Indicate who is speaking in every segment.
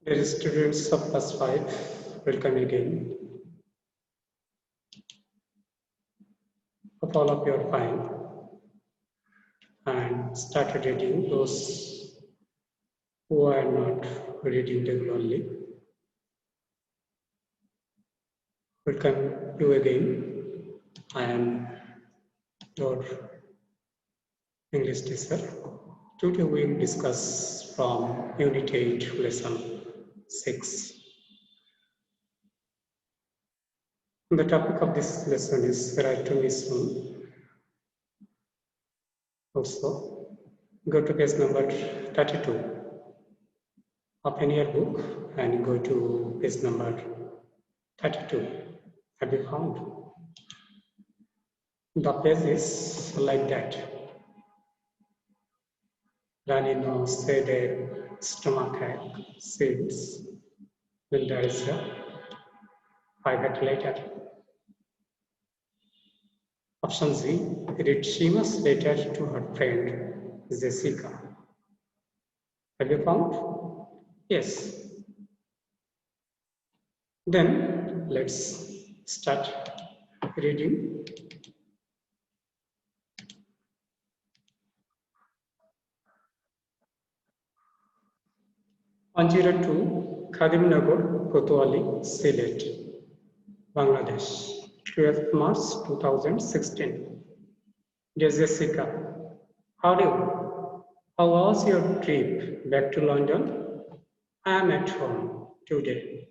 Speaker 1: Dear students of class 5, welcome again. Hope all of you are fine and started reading those who are not reading regularly. Welcome you again. I am your English teacher. Today we will discuss from Unit 8, Lesson 6. The topic of this lesson is Write to Me Soon. Also, go to page number 32 of your book and go to page number 32. Have you found? The page is like that. Ranino said a stomachache since when there is a private letter. Option Z, read Shima's letter to her friend Jessica. Have you found? Yes. Then let's start reading. On 02 Khadimnagar, Kotwali, Sylhet, Bangladesh, 12th March 2016. Dear Jessica, how are you? How was your trip back to London? I am at home today.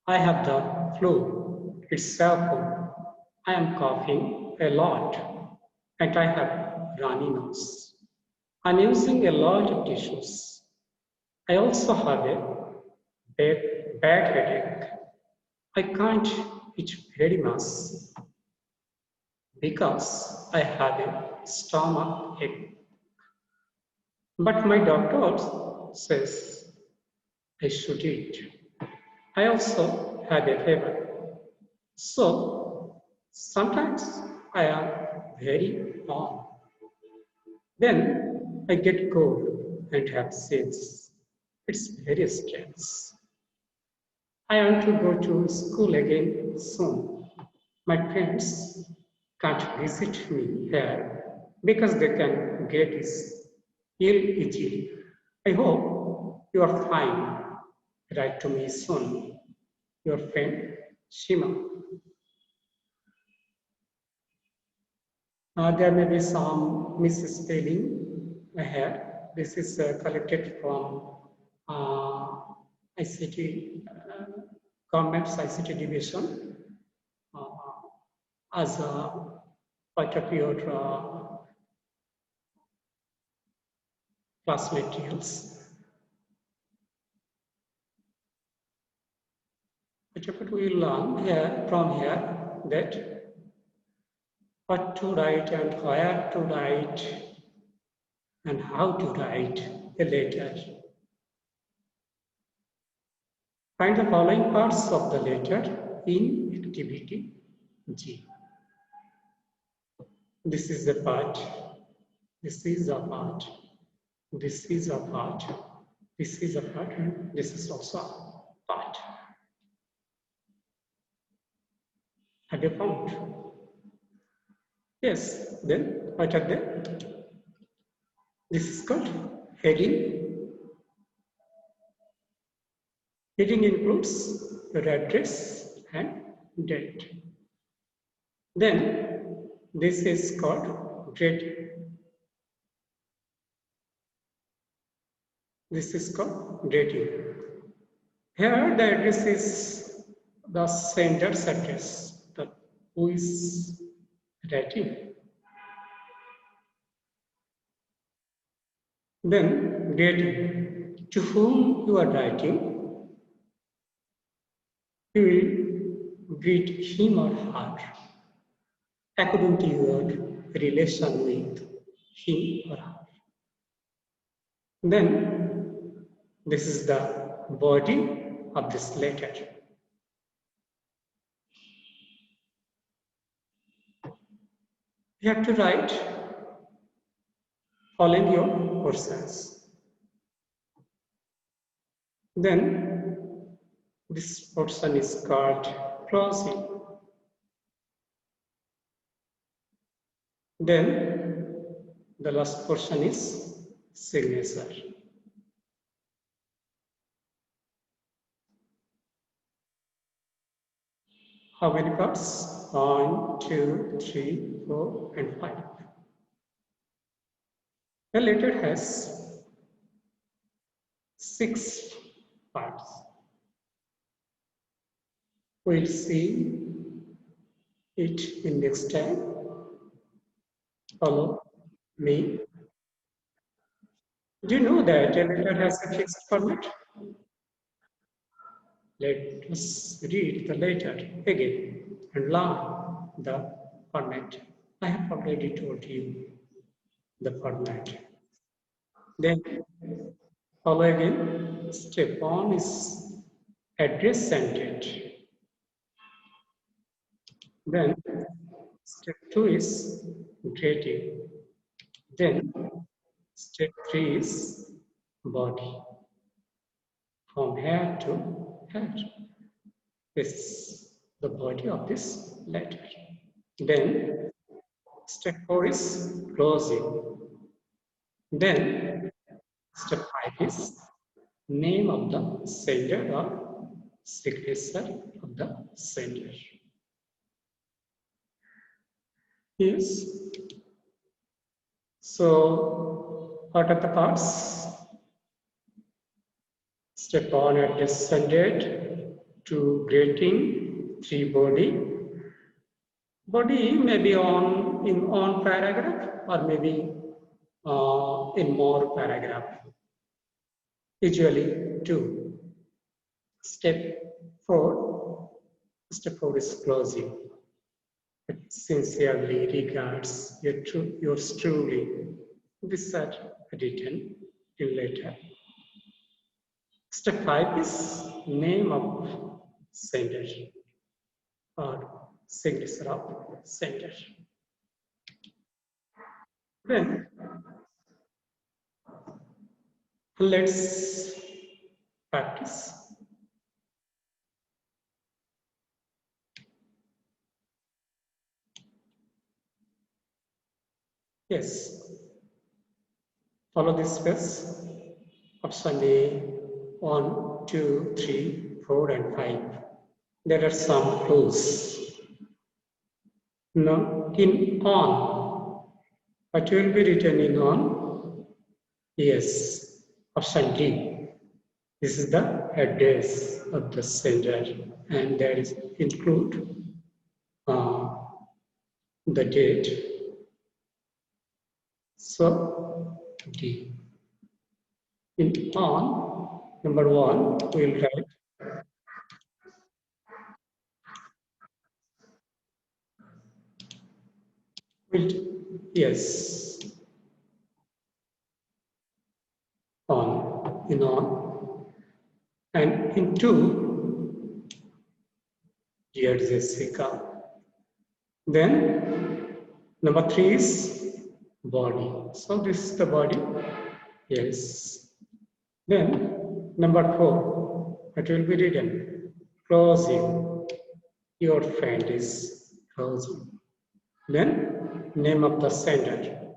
Speaker 1: I have the flu. It's awful. I am coughing a lot and I have runny nose. I'm using a lot of tissues. I also have a bad headache. I can't eat very much because I have a stomach ache. But my doctor says I should eat. I also have a fever. So sometimes I am very warm. Then I get cold and have sins. It's very strange. I want to go to school again soon. My friends can't visit me here because they can get ill easily. I hope you are fine. Write to me soon. Your friend Shima. There may be some misspelling here. This is collected from ICT, Government's ICT Division as a part of your class materials. But we learn here from here that what to write and where to write and how to write a letter. Find the following parts of the letter in activity G. This is the part, this is a part, this is a part, this is a part, and this is also a part. Have you found? Yes, then what are they? This is called heading. Heading includes your address and date. Then this is called grade. This is called grading. Here the address is the sender's address, the who is writing. Then grading. To whom you are writing, you will greet him or her according to your relation with him or her. Then this is the body of this letter. You have to write following your courses. Then This portion is called closing. Then the last portion is signature. How many parts? 1, 2, 3, 4, and 5. The letter has 6 parts. We'll see it in next time. Follow me. Do you know that a letter has a fixed format? Let us read the letter again and learn the format. I have already told you the format. Then follow again. Step 1 is address centered. Then step 2 is greeting. Then step 3 is body. From head to head. This is the body of this letter. Then step 4 is closing. Then step 5 is name of the sender or signature of the sender. Yes. So what are the parts? Step 1 address centered, 2 greeting, 3 body. Body may be in one paragraph or maybe in more paragraph. Usually 2. Step 4. Step 4 is closing. It sincerely regards yours truly. This are written in later. Step 5 is name of sender or signature of sender. Then let's practice. Yes. Follow this space. Option A 1, 2, 3, 4, and 5. There are some clues. Now, in on, what will be written in on? Yes, option D. This is the address of the sender, and there is include the date. So D. In on, number 1, we'll write yes, on, in on. And in 2, dear Jessica. Then number 3 is body. So this is the body. Yes. Then number 4, it will be written closing. Your friend is closing. Then name of the sender,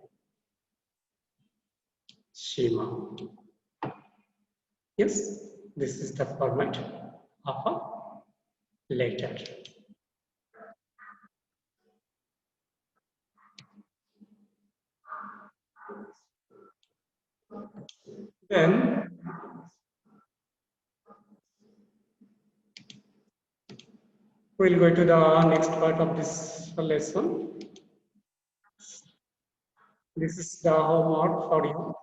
Speaker 1: Shima. Yes, this is the format of a letter. Then we'll go to the next part of this lesson. This is the homework for you.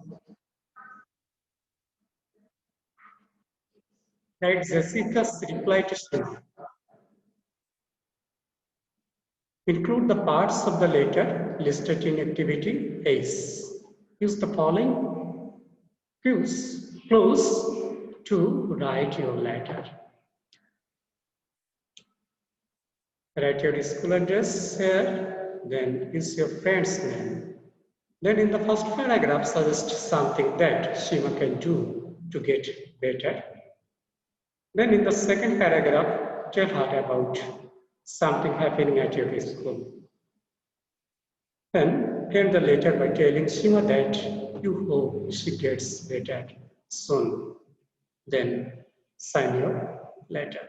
Speaker 1: Write Jessica's reply to Shima. Include the parts of the letter listed in activity ACE. Use the following clues to write your letter. Write your school address here, then use your friend's name. Then in the first paragraph, suggest something that Shima can do to get better. Then in the second paragraph, tell her about something happening at your school. Then end the letter by telling Shima that you hope she gets better soon. Then sign your letter.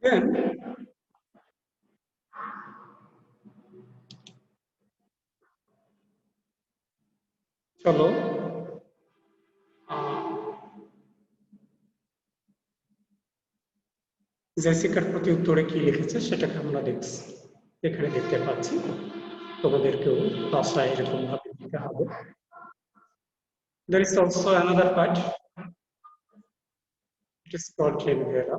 Speaker 1: Then চলো জেসিকার প্রতি উত্তরে কি লিখেছে সেটাকে আমরা দেখছি, এখানে দেখতে পাচ্ছি। তোমাদেরকেও ভাষা এরকম ভাবে দিতে হবে। There is also another part. It is called Genvera.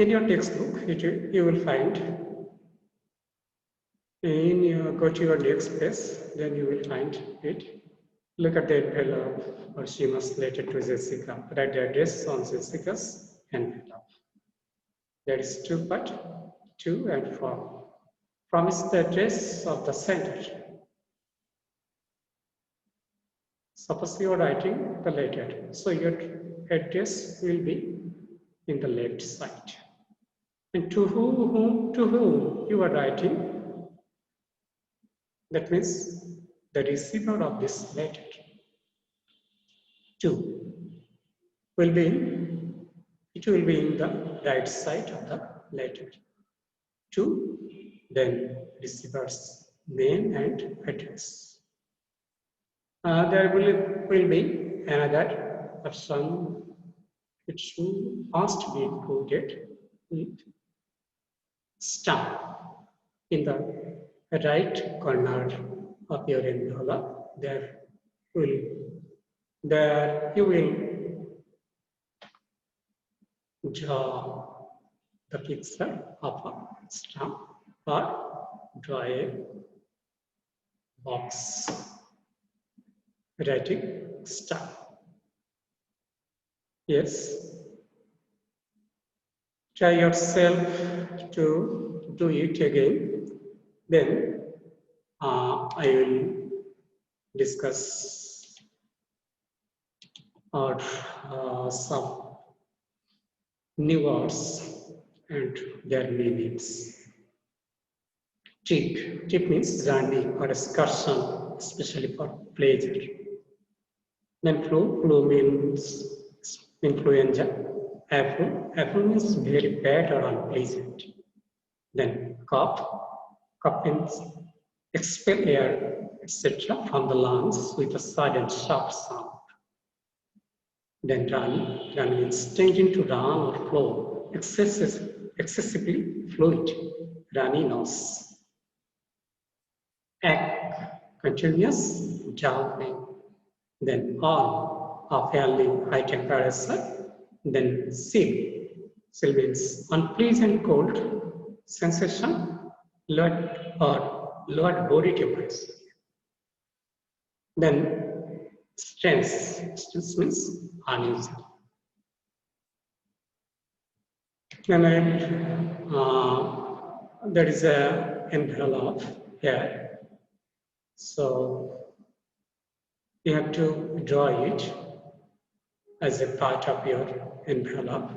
Speaker 1: In your textbook, you will find go to your next page, then you will find it. Look at the envelope or Shima's letter to Jessica. Write the address on Jessica's envelope. There is two part, 2 and 4. Promise the address of the sender. Suppose you are writing the letter, so your address will be in the left side. And to whom you are writing, that means the receiver of this letter. 2 will be it will be in the right side of the letter. 2, then receiver's name and address. There will be another option which must be included with stamp in the right corner of your envelope. There you will draw the picture of a stamp or draw a box writing stamp. Yes. Try yourself to do it again. Then I will discuss some new words and their meanings. Trip. Trip means journey or excursion, especially for pleasure. Then flu. Flu means influenza. Apple means very bad or unpleasant. Then cough. Cough means expel air, etc. from the lungs with a sudden sharp sound. Then run. Run means tending to run or flow, excessively fluid, runny nose. Act, continuous jumping. Then on, a fairly high temperature. Then seal. Seal means unpleasant cold sensation, lowered body temperature. Then stress. Stress means unusual. Then there is a envelope here. So you have to draw it as a part of your envelope,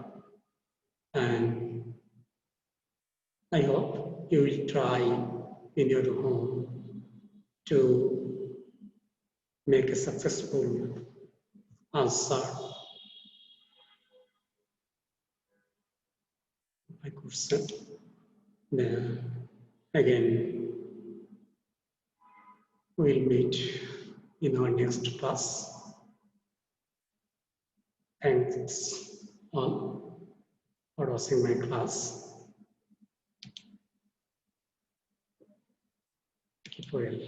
Speaker 1: and I hope you will try in your home to make a successful answer. My question. Then again, we'll meet in our next class. Thanks all for watching my class. Keep well.